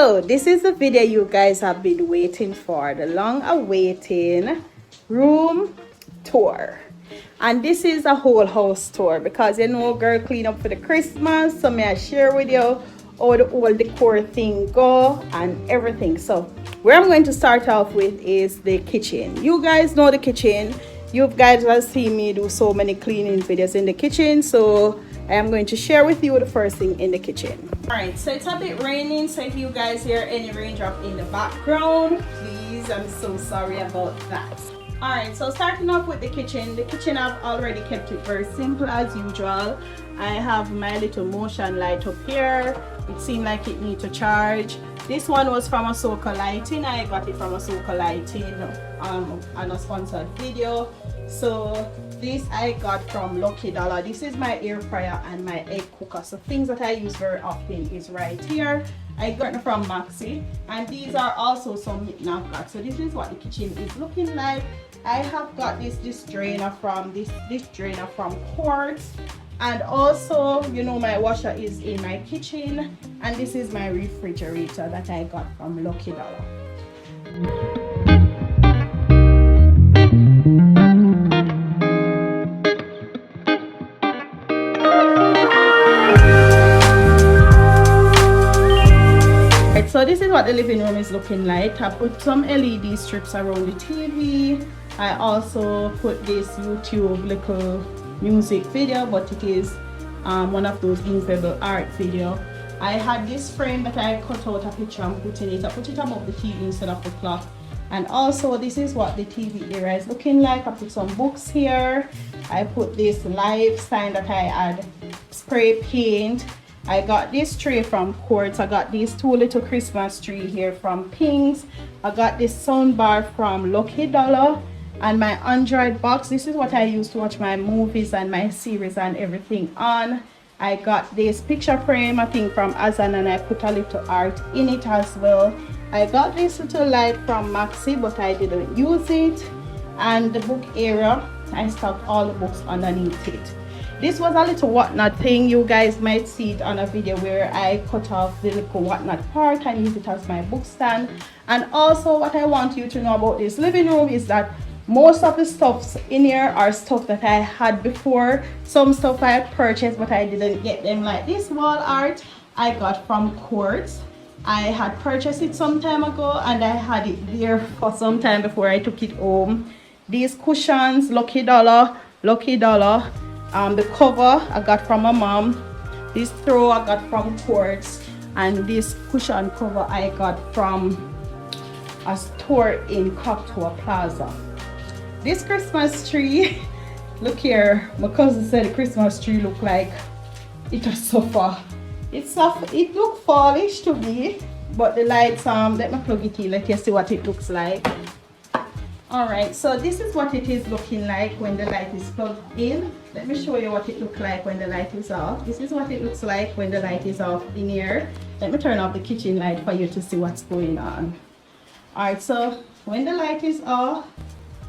So this is the video you guys have been waiting for, the long awaiting room tour. And this is a whole house tour because you know girl clean up for the Christmas, so may I share with you how the whole decor thing go and everything. So where I'm going to start off with is the kitchen. You guys know the kitchen. You guys have seen me do so many cleaning videos in the kitchen, so I am going to share with you the first thing in the kitchen. Alright, so it's a bit raining, so if you guys hear any raindrop in the background, please, I'm so sorry about that. Alright, so starting off with the kitchen I've already kept it very simple as usual. I have my little motion light up here. It seemed like it needs to charge. This one was from Ahsoka Lighting. I got it from Ahsoka Lighting on a sponsored video. So this I got from Lucky Dollar. This is my air fryer and my egg cooker. So things that I use very often is right here. I got it from Maxi, and these are also some I've got. So this is what the kitchen is looking like. I have got this drainer from this drainer from Quartz. And also, you know, my washer is in my kitchen, and this is my refrigerator that I got from Lucky Dollar. Right, so this is what the living room is looking like. I put some LED strips around the TV. I also put this YouTube little music video, but it is one of those movable art video. I had this frame that I cut out a picture and put in it. I put it above the TV instead of the clock. And also this is what the TV area is looking like. I put some books here. I put this live sign that I had spray paint. I got this tray from Quartz. I got these two little Christmas tree here from Pings. I got this sound bar from Lucky Dollar. And my Android box, this is what I use to watch my movies and my series and everything on. I got this picture frame, I think from Azan, and I put a little art in it as well. I got this little light from Maxi, but I didn't use it. And the book area, I stuck all the books underneath it. This was a little whatnot thing. You guys might see it on a video where I cut off the little whatnot part and use it as my book stand. And also what I want you to know about this living room is that most of the stuffs in here are stuff that I had before. Some stuff I had purchased but I didn't get them, like this wall art I got from Quartz. I had purchased it some time ago and I had it there for some time before I took it home. These cushions, Lucky Dollar. The cover I got from my mom. This throw I got from Quartz, and this cushion cover I got from a store in Coctua Plaza. This Christmas tree, look here, my cousin said the Christmas tree look like it was suffer. It look fallish to me, but the lights, let me plug it in, let you see what it looks like. Alright, so this is what it is looking like when the light is plugged in. Let me show you what it looks like when the light is off. This is what it looks like when the light is off in here. Let me turn off the kitchen light for you to see what's going on. Alright, so when the light is off,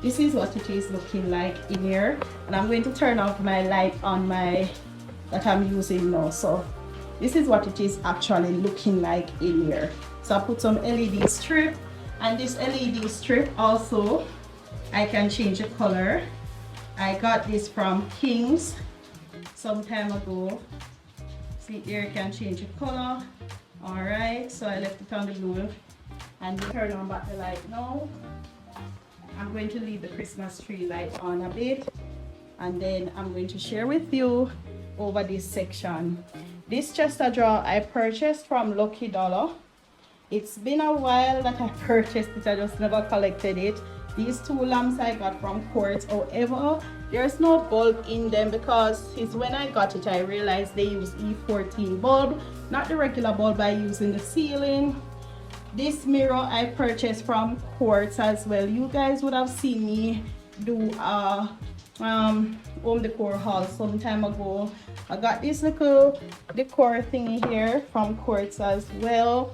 this is what it is looking like in here. And I'm going to turn off my light on my that I'm using now. So this is what it is actually looking like in here. So I put some LED strip, and this LED strip also I can change the color. I got this from Kings some time ago. See here, you can change the color. Alright, so I left it on the blue and turn on back the light now. I'm going to leave the Christmas tree light on a bit, and then I'm going to share with you over this section. This chest of drawer I purchased from Lucky Dollar. It's been a while that I purchased it, I just never collected it. These two lamps I got from Quartz, however, there's no bulb in them because it's when I got it I realized they use E14 bulb, not the regular bulb I use in the ceiling. This mirror I purchased from Quartz as well. You guys would have seen me do a home decor haul some time ago. I got this little decor thingy here from Quartz as well.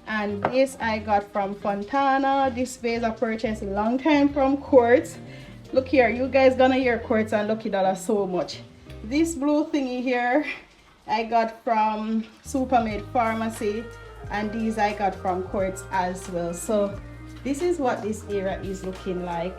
And this I got from Fontana. This vase I purchased a long time from Quartz. Look here, you guys gonna hear Quartz and Lucky Dollar so much. This blue thingy here I got from Supermade Pharmacy. and these I got from Quartz as well. So this is what this area is looking like.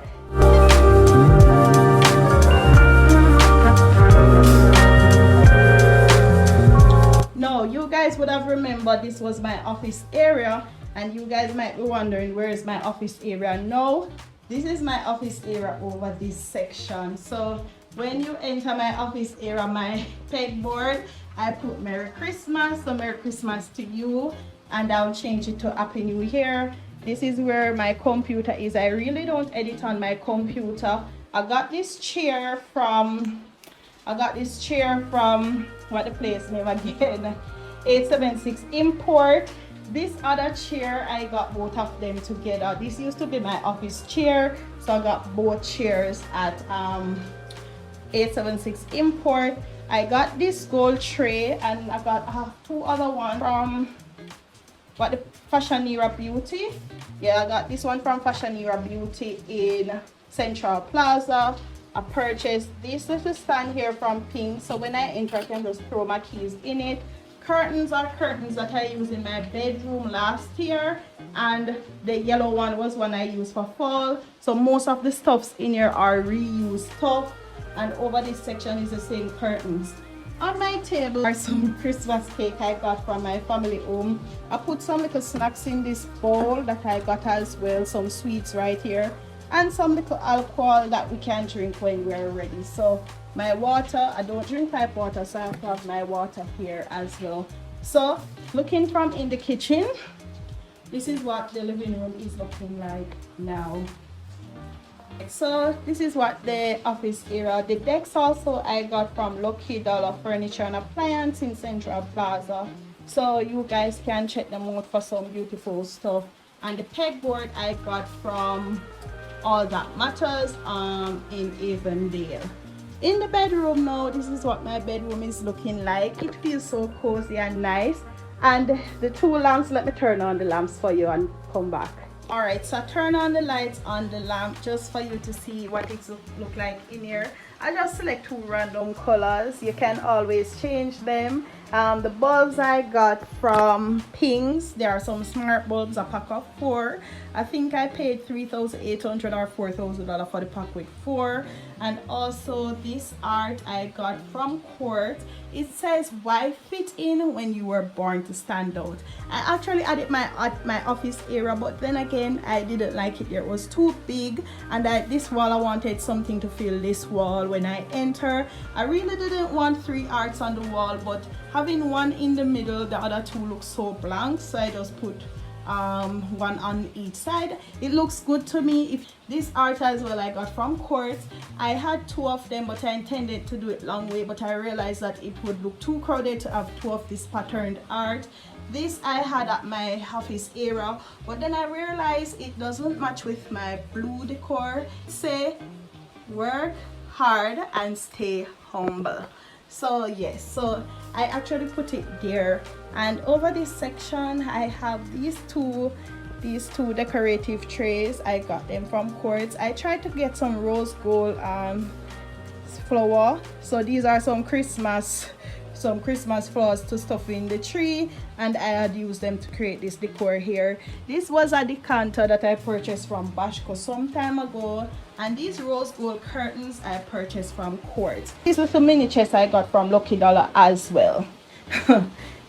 Now you guys would have remembered this was my office area, and you guys might be wondering where is my office area now. This is my office area over this section. So when you enter my office area, my pegboard, I put Merry Christmas. So Merry Christmas to you, and I'll change it to Happy New Year. This is where my computer is. I really don't edit on my computer. I got this chair from what the place name again, 876 import. This other chair, I got both of them together. This used to be my office chair, so I got both chairs at 876 import. I got this gold tray, and I got two other ones from the Fashionera Beauty. Yeah, I got this one from Fashionera Beauty in Central Plaza. I purchased this little stand here from Pink, so when I enter I can just throw my keys in it. Curtains are curtains that I used in my bedroom last year, and the yellow one was one I used for fall. So most of the stuffs in here are reused stuff, and over this section is the same curtains. On my table are some Christmas cake I got from my family home. I put some little snacks in this bowl that I got as well, some sweets right here, and some little alcohol that we can drink when we're ready. So my water, I don't drink pipe water, so I have to have my water here as well. So looking from in the kitchen, this is what the living room is looking like now. So this is what the office area. The decks also I got from Lucky Dollar Furniture and Appliance in Central Plaza, so you guys can check them out for some beautiful stuff. And the pegboard I got from All That Matters in Avondale. In the bedroom now, this is what my bedroom is looking like. It feels so cozy and nice. And the two lamps, let me turn on the lamps for you and come back. All right, so I turn on the lights on the lamp just for you to see what it look like in here. I just select two random colors. You can always change them. The bulbs I got from Pings. There are some smart bulbs, a pack of 4. I think I paid $3,800 or $4,000 for the pack with 4. And also this art I got from Quartz. It says, "Why fit in when you were born to stand out?" I actually had it at my office area, but then again I didn't like it. It was too big, and this wall I wanted something to fill this wall when I enter. I really didn't want 3 arts on the wall, but having one in the middle, the other 2 look so blank, so I just put one on each side. It looks good to me. If this art as well I got from Quartz, I had 2 of them, but I intended to do it long way, but I realized that it would look too crowded to have 2 of this patterned art. This I had at my office area, but then I realized it doesn't match with my blue decor. Say, work hard and stay humble. So yes, so I actually put it there. And over this section I have these two decorative trays. I got them from Quartz. I tried to get some rose gold flower, so these are some Christmas flowers to stuff in the tree, and I had used them to create this decor here. This was a decanter that I purchased from Bashko some time ago, and these rose gold curtains I purchased from Quartz. These little mini chests I got from Lucky Dollar as well.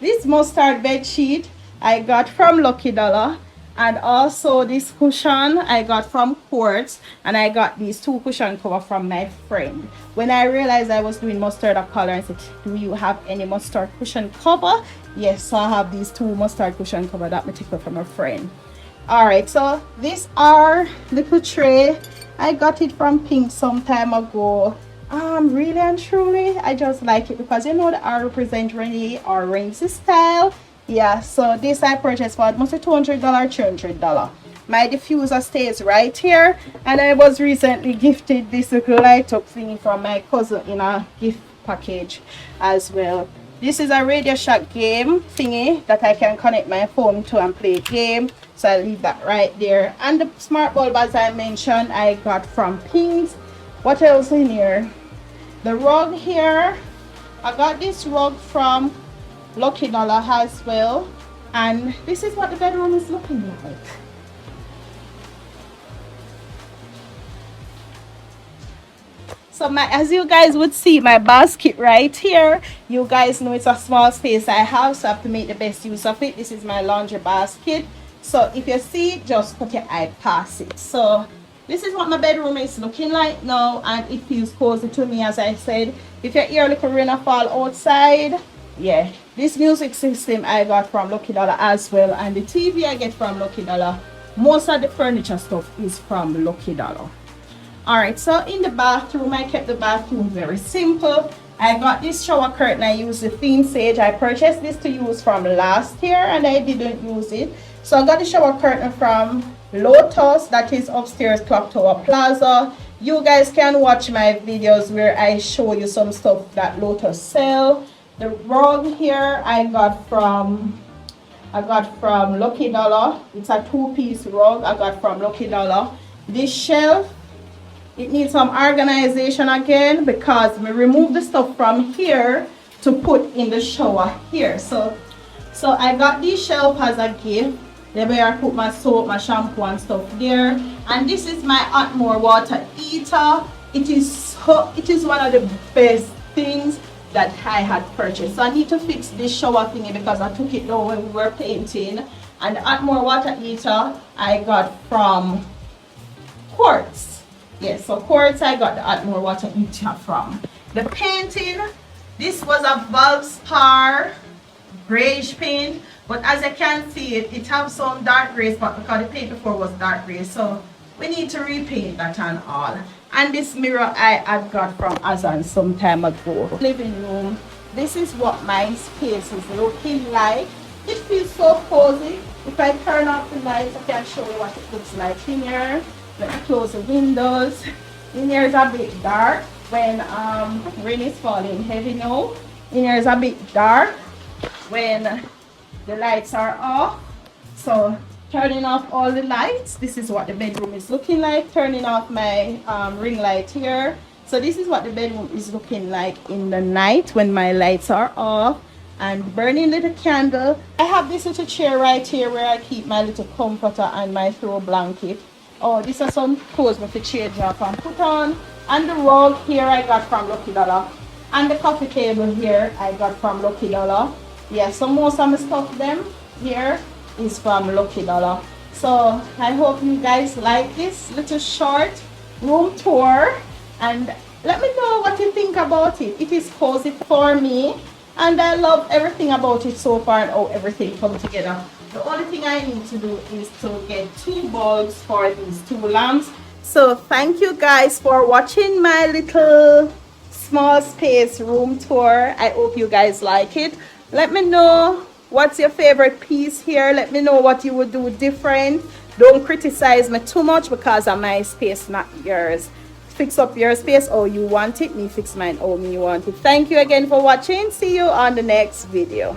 This mustard bed sheet I got from Lucky Dollar, and also this cushion I got from Quartz, and I got these 2 cushion cover from my friend. When I realized I was doing mustard color, I said, "Do you have any mustard cushion cover?" Yes, so I have these 2 mustard cushion cover that I took from a friend. All right, so these are little tray. I got it from Pink some time ago. Really and truly I just like it because you know that I represent Renee or Ren's style. Yeah, so this I purchased for almost $200, $300. My diffuser stays right here, and I was recently gifted this little light up thingy from my cousin in a gift package as well. This is a Radio Shack game thingy that I can connect my phone to and play game, so I'll leave that right there. And the smart bulb, as I mentioned, I got from Pings. What else in here? The rug here, I got this rug from Lucky Dollar as well. And this is what the bedroom is looking like. So as you guys would see, my basket right here, you guys know it's a small space I have, so I have to make the best use of it. This is my laundry basket. So if you see it, just put your eye past it. So this is what my bedroom is looking like now, and it feels cozy to me. As I said, if you hear a little rain or fall outside, yeah, this music system I got from Lucky Dollar as well, and the TV I get from Lucky Dollar. Most of the furniture stuff is from Lucky Dollar. Alright, so in the bathroom, I kept the bathroom very simple. I got this shower curtain. I used the Theme Sage. I purchased this to use from last year and I didn't use it. So I got the shower curtain from Lotus, that is upstairs Clock Tower Plaza. You guys can watch my videos where I show you some stuff that Lotus sell. The rug here I got from Lucky Dollar. It's a 2-piece rug I got from Lucky Dollar. This shelf, it needs some organization again because we remove the stuff from here to put in the shower here. So I got this shelf as a gift. There where I put my soap, my shampoo and stuff there. And this is my Atmore water heater. It is one of the best things that I had purchased. So I need to fix this shower thingy because I took it down when we were painting. And the Atmore water heater I got from Quartz. Yes, so Quartz I got the Atmore water heater from. The painting, this was a Valspar grayish paint, but as I can see it has some dark grays, but because the paint before was dark gray, so we need to repaint that and all. And this mirror I had got from Amazon some time ago. Living room, this is what my space is looking like. It feels so cozy. If I turn off the lights, I can show you what it looks like in here. Let me close the windows. In here is a bit dark when rain is falling heavy now. In here is a bit dark when the lights are off. So turning off all the lights, this is what the bedroom is looking like. Turning off my ring light here. So this is what the bedroom is looking like in the night when my lights are off. And burning little candle. I have this little chair right here where I keep my little comforter and my throw blanket. Oh, these are some clothes with the change off and put on. And the rug here I got from Lucky Dollar. And the coffee table here I got from Lucky Dollar. Yeah, so most of my stuff them here is from Lucky Dollar. So I hope you guys like this little short room tour. And let me know what you think about it. It is cozy for me. And I love everything about it so far and how everything comes together. The only thing I need to do is to get 2 bulbs for these 2 lamps. So thank you guys for watching my little small space room tour. I hope you guys like it. Let me know what's your favorite piece here. Let me know what you would do different. Don't criticize me too much because of my space, not yours. Fix up your space how you want it. Me fix mine how me want it. Thank you again for watching. See you on the next video.